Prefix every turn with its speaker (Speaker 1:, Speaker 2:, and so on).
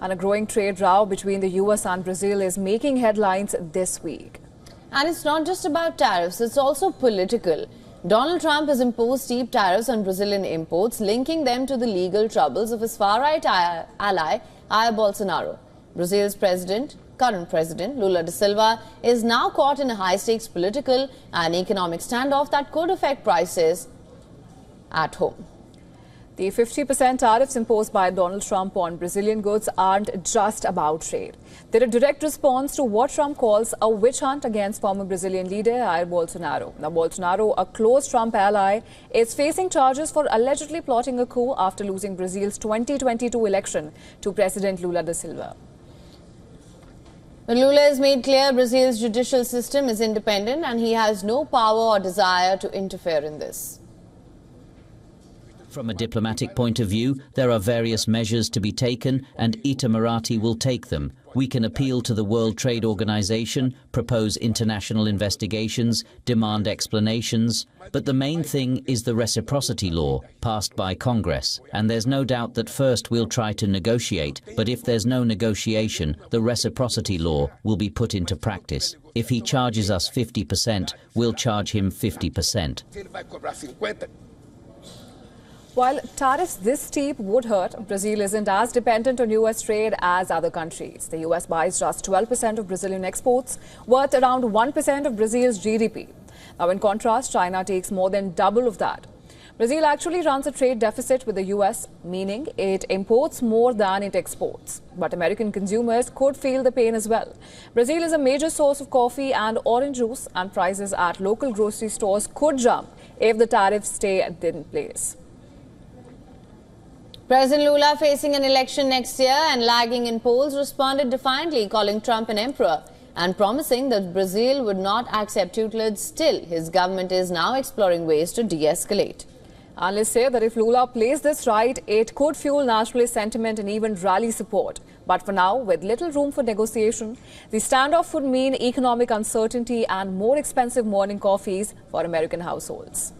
Speaker 1: And a growing trade row between the US and Brazil is making headlines this week.
Speaker 2: And it's not just about tariffs, it's also political. Donald Trump has imposed steep tariffs on Brazilian imports, linking them to the legal troubles of his far-right ally, Bolsonaro. Brazil's current president, Lula da Silva, is now caught in a high-stakes political and economic standoff that could affect prices at home.
Speaker 1: The 50% tariffs imposed by Donald Trump on Brazilian goods aren't just about trade. They're a direct response to what Trump calls a witch hunt against former Brazilian leader Jair Bolsonaro. Now, Bolsonaro, a close Trump ally, is facing charges for allegedly plotting a coup after losing Brazil's 2022 election to President Lula da Silva.
Speaker 2: Lula has made clear Brazil's judicial system is independent and he has no power or desire to interfere in this.
Speaker 3: From a diplomatic point of view, there are various measures to be taken, and Itamaraty will take them. We can appeal to the World Trade Organization, propose international investigations, demand explanations. But the main thing is the reciprocity law, passed by Congress. And there's no doubt that first we'll try to negotiate, but if there's no negotiation, the reciprocity law will be put into practice. If he charges us 50%, we'll charge him 50%.
Speaker 1: While tariffs this steep would hurt, Brazil isn't as dependent on US trade as other countries. The US buys just 12% of Brazilian exports, worth around 1% of Brazil's GDP. Now, in contrast, China takes more than double of that. Brazil actually runs a trade deficit with the US, meaning it imports more than it exports. But American consumers could feel the pain as well. Brazil is a major source of coffee and orange juice, and prices at local grocery stores could jump if the tariffs stay in place.
Speaker 2: President Lula, facing an election next year and lagging in polls, responded defiantly, calling Trump an emperor and promising that Brazil would not accept tutelage. Still, his government is now exploring ways to de-escalate.
Speaker 1: Analysts say that if Lula plays this right, it could fuel nationalist sentiment and even rally support. But for now, with little room for negotiation, the standoff would mean economic uncertainty and more expensive morning coffees for American households.